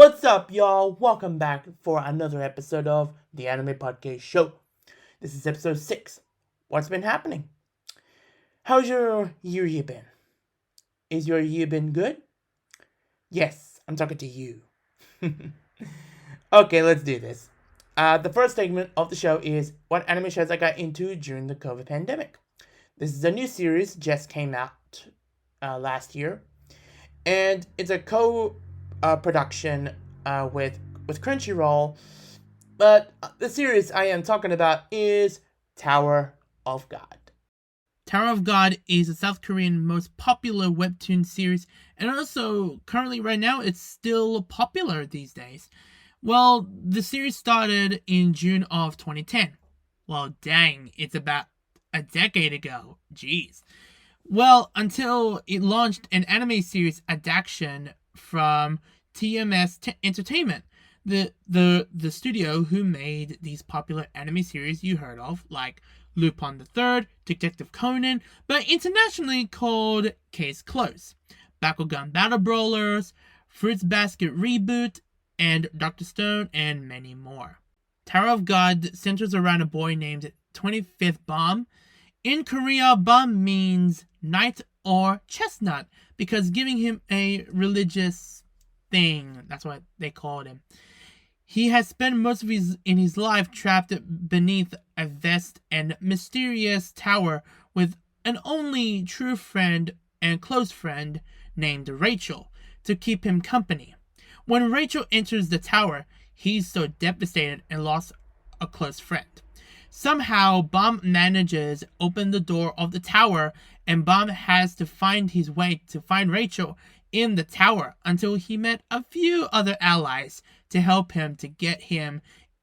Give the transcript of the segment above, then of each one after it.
What's up, y'all? Welcome back for another episode of the Anime Podcast Show. This is episode 6. What's been happening? How's your year been? Is your year been good? Yes, I'm talking to you. Okay, let's do this. The first segment of the show is what anime shows I got into during the COVID pandemic. This is a new series, just came out last year, and it's a co-production with Crunchyroll. But the series I am talking about is Tower of God. Tower of God is a South Korean most popular webtoon series, and also currently right now it's still popular these days. Well, the series started in June of 2010. Well, dang, it's about a decade ago. Jeez. Well, until it launched an anime series adaptation from TMS Entertainment, the studio who made these popular anime series you heard of, like Lupin the Third, Detective Conan, but internationally called Case Close, Bakugan Battle Brawlers, Fruits Basket Reboot, and Dr. Stone, and many more. Tower of God centers around a boy named 25th Bomb. In Korea, Bomb means knight or chestnut because giving him a religious thing. That's what they called him. He has spent most of his life trapped beneath a vast and mysterious tower with an only true friend and close friend named Rachel to keep him company. When Rachel enters the tower, he's so devastated and lost a close friend. Somehow, Bomb manages to open the door of the tower, and Bomb has to find his way to find Rachel in the tower until he met a few other allies to help him to get him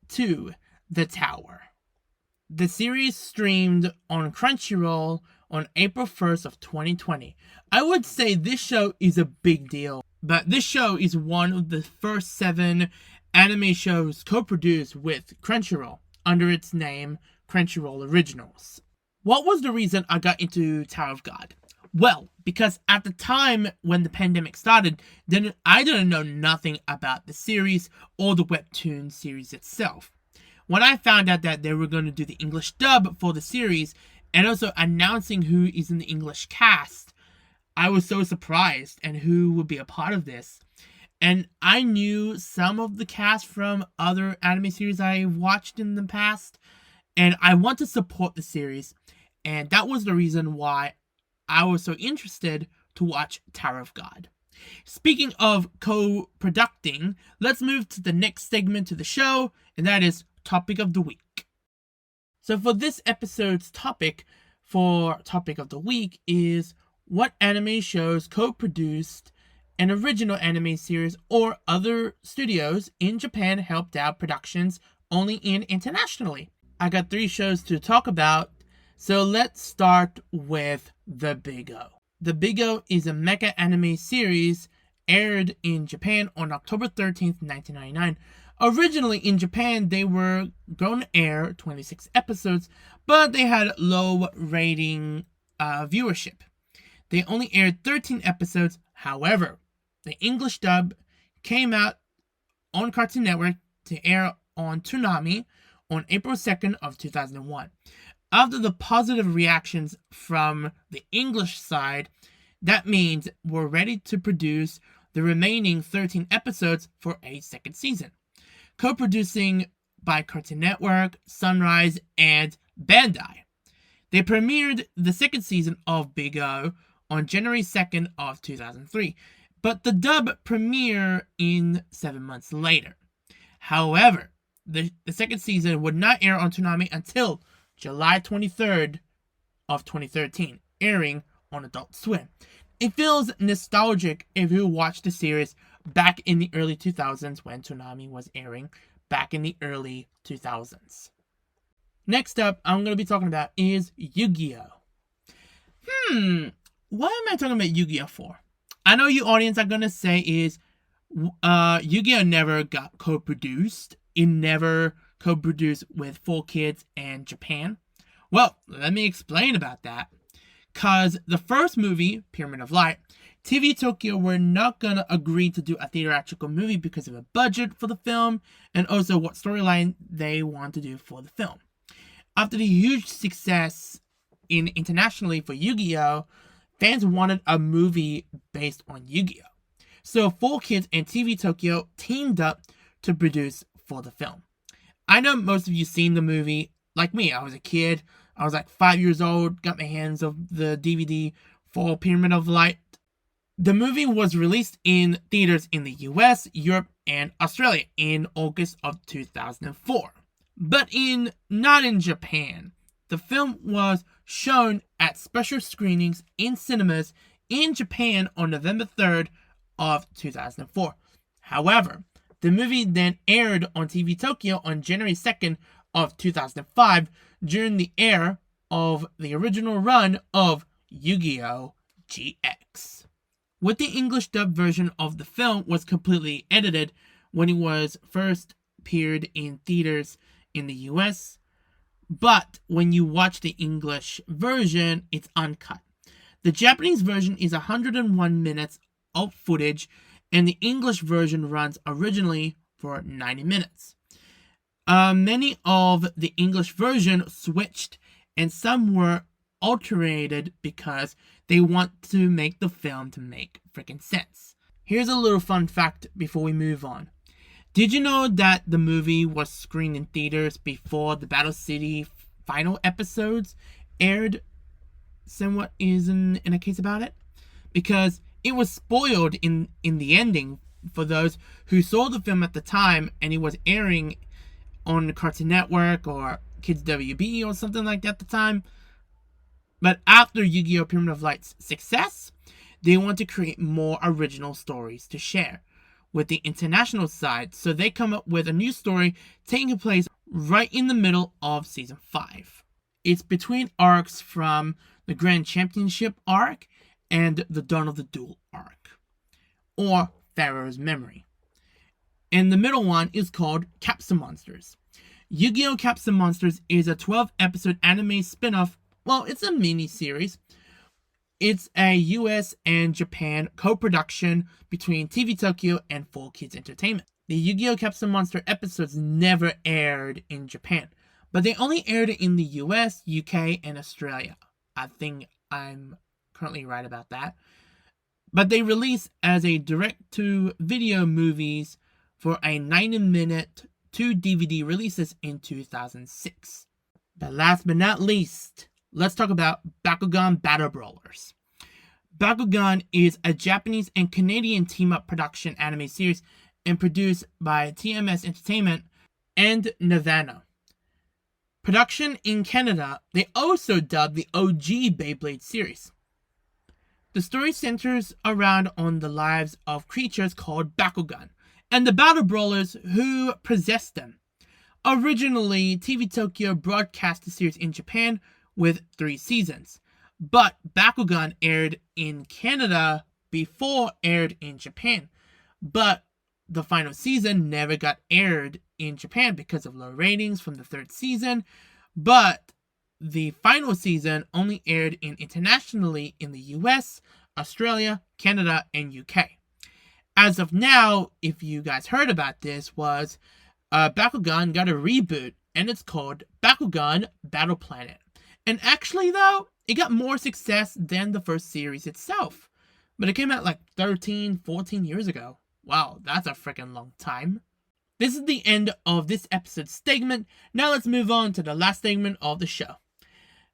to the tower. The series streamed on Crunchyroll on April 1st of 2020. I would say this show is a big deal, but this show is one of the first 7 anime shows co-produced with Crunchyroll under its name Crunchyroll Originals. What was the reason I got into Tower of God? Well, because at the time when the pandemic started, I didn't know nothing about the series or the webtoon series itself. When I found out that they were going to do the English dub for the series and also announcing who is in the English cast, I was so surprised and who would be a part of this. And I knew some of the cast from other anime series I watched in the past, and I want to support the series, and that was the reason why I was so interested to watch Tower of God. Speaking of co-producing, let's move to the next segment to the show, and that is Topic of the Week. So for this episode's topic of the week is what anime shows co-produced an original anime series or other studios in Japan helped out productions only in internationally. I got 3 shows to talk about, so let's start with The Big O. The Big O is a mecha anime series aired in Japan on October 13th, 1999. Originally in Japan, they were going to air 26 episodes, but they had low rating viewership. They only aired 13 episodes. However, the English dub came out on Cartoon Network to air on Toonami on April 2nd of 2001. After the positive reactions from the English side, that means we're ready to produce the remaining 13 episodes for a second season. Co-producing by Cartoon Network, Sunrise, and Bandai. They premiered the second season of Big O on January 2nd of 2003, but the dub premiered in 7 months later. However, the second season would not air on Toonami until July 23rd of 2013, airing on Adult Swim. It feels nostalgic if you watch the series back in the early 2000s when Toonami was airing back in the early 2000s. Next up, I'm going to be talking about is Yu-Gi-Oh! Why am I talking about Yu-Gi-Oh! For? I know you audience are going to say is Yu-Gi-Oh! Never got co-produced. It never co-produced with 4Kids and Japan. Well, let me explain about that. Cause the first movie, Pyramid of Light, TV Tokyo were not gonna agree to do a theatrical movie because of a budget for the film and also what storyline they want to do for the film. After the huge success internationally for Yu-Gi-Oh!, fans wanted a movie based on Yu-Gi-Oh! So 4Kids and TV Tokyo teamed up to produce for the film. I know most of you seen the movie. Like me, I was a kid. I was like 5 years old, got my hands on the DVD for Pyramid of Light. The movie was released in theaters in the US, Europe, and Australia in August of 2004. But not in Japan. The film was shown at special screenings in cinemas in Japan on November 3rd of 2004. However, the movie then aired on TV Tokyo on January 2nd of 2005 during the air of the original run of Yu-Gi-Oh! GX. With the English dub version of the film was completely edited when it was first appeared in theaters in the US, but when you watch the English version, it's uncut. The Japanese version is 101 minutes of footage, and the English version runs originally for 90 minutes. Many of the English version switched, and some were alterated because they want to make the film to make freaking sense. Here's a little fun fact before we move on. Did you know that the movie was screened in theaters before the Battle City final episodes aired? Somewhat is in a case about it, because it was spoiled in the ending for those who saw the film at the time, and it was airing on Cartoon Network or Kids WB or something like that at the time. But after Yu-Gi-Oh! Pyramid of Light's success, they want to create more original stories to share with the international side, so they come up with a new story taking place right in the middle of Season 5. It's between arcs from the Grand Championship arc and the Dawn of the Duel arc, or Pharaoh's Memory. And the middle one is called Capsule Monsters. Yu-Gi-Oh! Capsule Monsters is a 12-episode anime spin-off. Well, it's a mini-series. It's a US and Japan co-production between TV Tokyo and 4Kids Entertainment. The Yu-Gi-Oh! Capsule Monster episodes never aired in Japan, but they only aired in the US, UK, and Australia. I think I'm currently right about that. But they released as a direct-to-video movies for a 90-minute 2 DVD releases in 2006. But last but not least, let's talk about Bakugan Battle Brawlers. Bakugan is a Japanese and Canadian team-up production anime series and produced by TMS Entertainment and Nirvana. Production in Canada, they also dubbed the OG Beyblade series. The story centers around on the lives of creatures called Bakugan and the battle brawlers who possess them. Originally, TV Tokyo broadcast the series in Japan with 3 seasons, but Bakugan aired in Canada before aired in Japan. But the final season never got aired in Japan because of low ratings from the 3rd season, but the final season only aired internationally in the US, Australia, Canada, and UK. As of now, if you guys heard about this, was Bakugan got a reboot, and it's called Bakugan Battle Planet. And actually, though, it got more success than the first series itself. But it came out like 13, 14 years ago. Wow, that's a freaking long time. This is the end of this episode's segment. Now let's move on to the last segment of the show.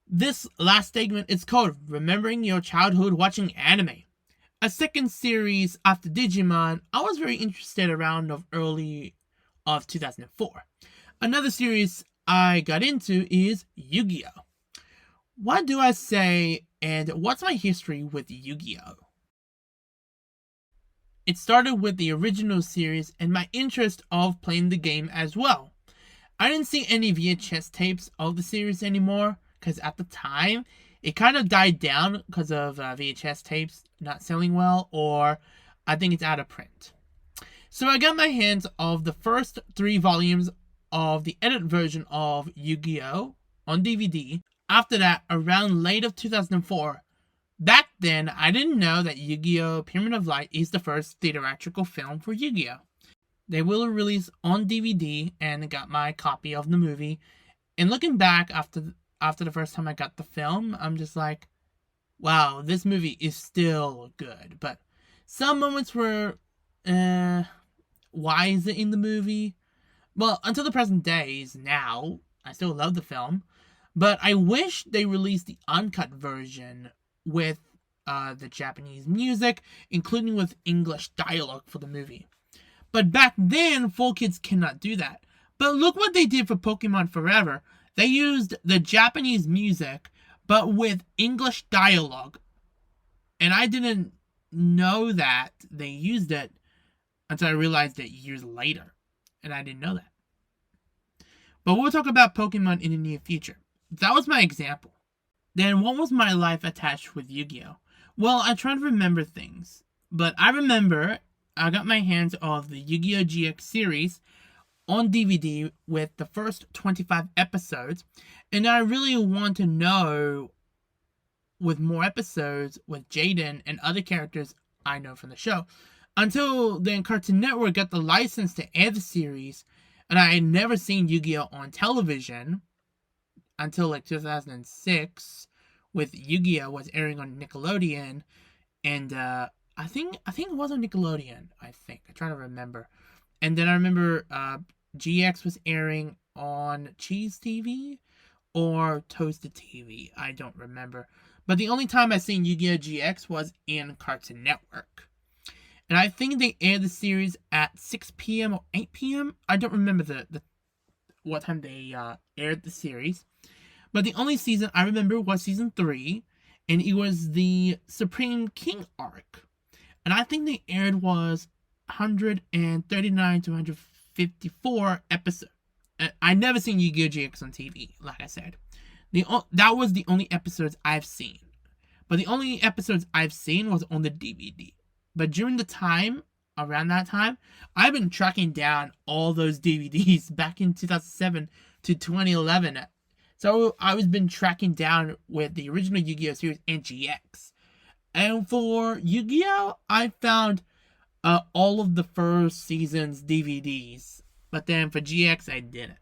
This last segment is called Remembering Your Childhood Watching Anime. A second series after Digimon I was very interested around early of 2004. Another series I got into is Yu-Gi-Oh! What do I say, and what's my history with Yu-Gi-Oh? It started with the original series and my interest of playing the game as well. I didn't see any VHS tapes of the series anymore, because at the time, it kind of died down because of VHS tapes not selling well, or I think it's out of print. So I got my hands on the first 3 volumes of the edited version of Yu-Gi-Oh! On DVD. After that, around late of 2004, back then, I didn't know that Yu-Gi-Oh! Pyramid of Light is the first theatrical film for Yu-Gi-Oh! They will release on DVD, and got my copy of the movie. And looking back after the first time I got the film, I'm just like, wow, this movie is still good. But some moments were, why is it in the movie? Well, until the present days, now, I still love the film. But I wish they released the uncut version with the Japanese music, including with English dialogue for the movie. But back then, 4Kids cannot do that. But look what they did for Pokemon Forever. They used the Japanese music, but with English dialogue. And I didn't know that they used it until I realized it years later. And I didn't know that. But we'll talk about Pokemon in the near future. That was my example. Then what was my life attached with Yu-Gi-Oh? Well, I try to remember things. But I remember I got my hands on the Yu-Gi-Oh! GX series on DVD with the first 25 episodes. And I really want to know, with more episodes with Jaden and other characters I know from the show. Until then, Cartoon Network got the license to air the series. And I had never seen Yu-Gi-Oh! On television until like 2006, with Yu-Gi-Oh! Was airing on Nickelodeon. And I think it was on Nickelodeon, I think. I'm trying to remember. And then I remember GX was airing on Cheese TV or Toasted TV. I don't remember. But the only time I seen Yu-Gi-Oh! GX was in Cartoon Network. And I think they aired the series at 6 p.m. or 8 p.m. I don't remember the what time they aired the series. But the only season I remember was season 3. And it was the Supreme King arc. And I think they aired was 139 to 154 episodes. I never seen Yu-Gi-Oh! GX on TV, like I said. That was the only episodes I've seen. But the only episodes I've seen was on the DVD. But during the time, around that time, I've been tracking down all those DVDs back in 2007 to 2011. So I was been tracking down with the original Yu-Gi-Oh! Series and GX. And for Yu-Gi-Oh!, I found all of the first season's DVDs. But then for GX, I didn't.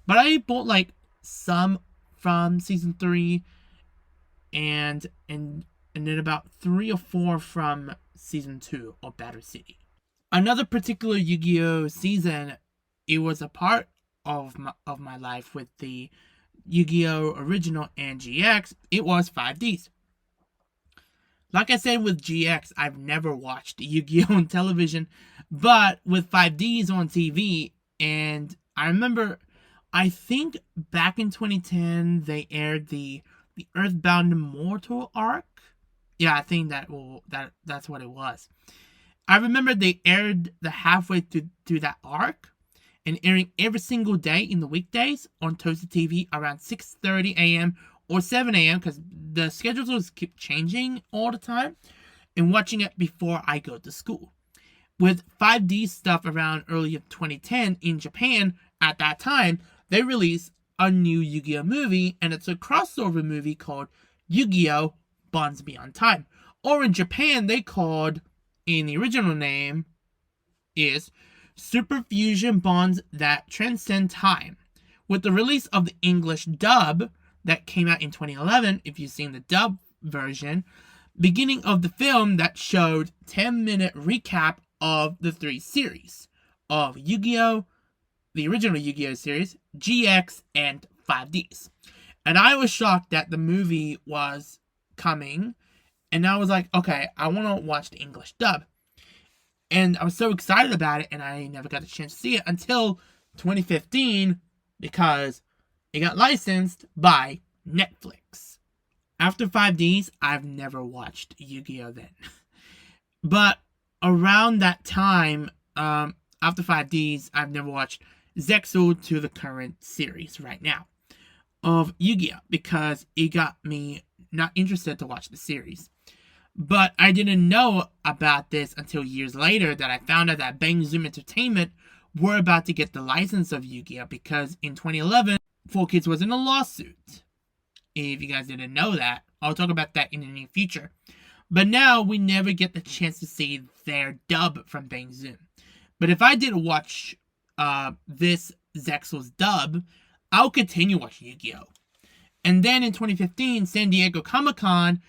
But I bought like some from season 3 and then about 3 or 4 from season 2 of Battle City. Another particular Yu-Gi-Oh! Season, it was a part of my life with the Yu-Gi-Oh! Original and GX, it was 5Ds. Like I said with GX, I've never watched Yu-Gi-Oh! On television, but with 5Ds on TV, and I remember, I think back in 2010, they aired the Earthbound Immortal arc. Yeah, I think that's what it was. I remember they aired the halfway through that arc, and airing every single day in the weekdays on Toasted TV around 6:30 a.m. or 7 a.m. because the schedules keep changing all the time, and watching it before I go to school. With 5D stuff around early 2010 in Japan, at that time, they released a new Yu-Gi-Oh! Movie, and it's a crossover movie called Yu-Gi-Oh! Bonds Beyond Time. Or in Japan, they called, in the original name, is Super Fusion Bonds That Transcend Time. With the release of the English dub that came out in 2011, if you've seen the dub version, beginning of the film that showed 10-minute recap of the 3 series of Yu-Gi-Oh!, the original Yu-Gi-Oh! Series, GX, and 5Ds. And I was shocked that the movie was coming, and I was like, okay, I want to watch the English dub. And I was so excited about it, and I never got a chance to see it until 2015, because it got licensed by Netflix. After 5Ds, I've never watched Yu-Gi-Oh! Then. But around that time, after 5Ds, I've never watched Zexal to the current series right now of Yu-Gi-Oh! Because it got me not interested to watch the series. But I didn't know about this until years later that I found out that Bang Zoom Entertainment were about to get the license of Yu-Gi-Oh! Because in 2011, 4Kids was in a lawsuit. If you guys didn't know that, I'll talk about that in the near future. But now we never get the chance to see their dub from Bang Zoom. But if I did watch this Zexal's dub, I'll continue watching Yu-Gi-Oh! And then in 2015, San Diego Comic-Con,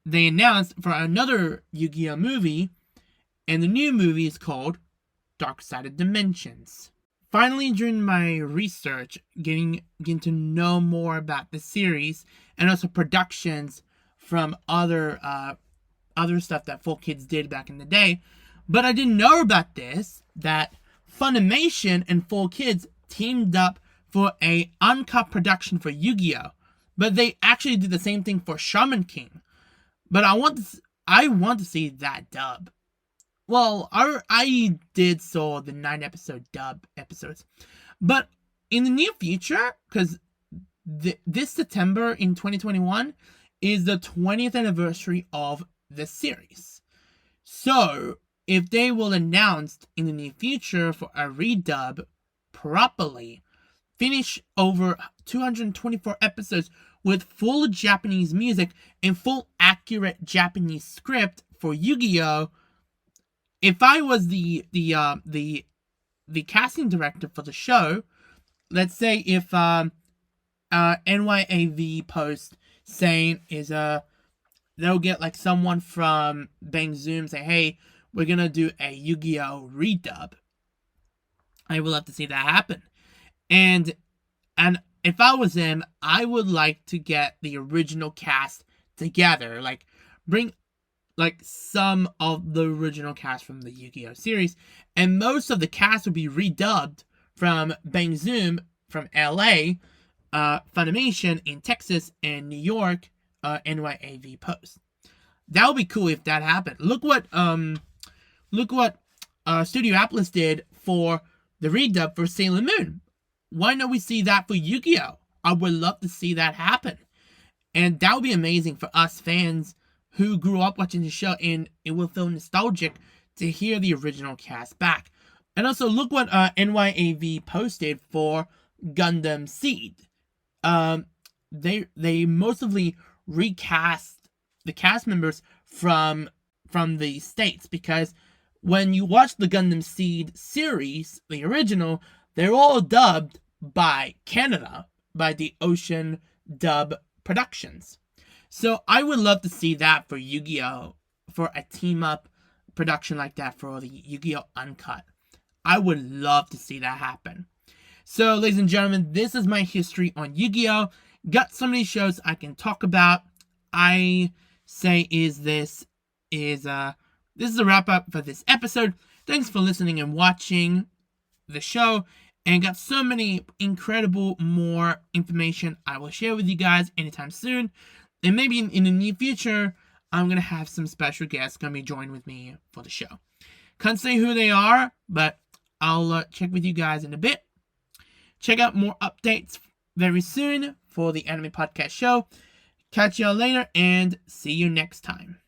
they announced for another Yu-Gi-Oh! Movie, and the new movie is called Dark-Sided Dimensions. Finally, during my research, getting to know more about the series and also productions from other stuff that 4Kids did back in the day, but I didn't know about this, that Funimation and 4Kids teamed up for a uncut production for Yu-Gi-Oh! But they actually did the same thing for Shaman King. But I want to see that dub. Well, I did saw the 9-episode dub episodes. But in the near future, because this September in 2021 is the 20th anniversary of the series. So, if they will announce in the near future for a redub properly, finish over 224 episodes with full Japanese music and full accurate Japanese script for Yu-Gi-Oh! If I was the casting director for the show, let's say if NYAV post saying is they'll get like someone from Bang Zoom say, hey, we're gonna do a Yu-Gi-Oh! Redub. I would love to see that happen. And if I was them, I would like to get the original cast together, like bring like some of the original cast from the Yu-Gi-Oh! Series, and most of the cast would be redubbed from Bang Zoom from LA, Funimation in Texas, and New York, NYAV Post. That would be cool if that happened. Look what Studio Atlas did for the redub for Sailor Moon. Why don't we see that for Yu-Gi-Oh? I would love to see that happen. And that would be amazing for us fans who grew up watching the show, and it will feel nostalgic to hear the original cast back. And also, look what NYAV posted for Gundam Seed. They mostly recast the cast members from the States, because when you watch the Gundam Seed series, the original, they're all dubbed by Canada, by the Ocean Dub Productions. So I would love to see that for Yu-Gi-Oh! For a team-up production like that for the Yu-Gi-Oh! Uncut. I would love to see that happen. So, ladies and gentlemen, this is my history on Yu-Gi-Oh! Got so many shows I can talk about. I say this is a wrap-up for this episode. Thanks for listening and watching the show. And got so many incredible more information I will share with you guys anytime soon. And maybe in the near future, I'm going to have some special guests going to be joining with me for the show. Can't say who they are, but I'll check with you guys in a bit. Check out more updates very soon for the Anime Podcast Show. Catch y'all later and see you next time.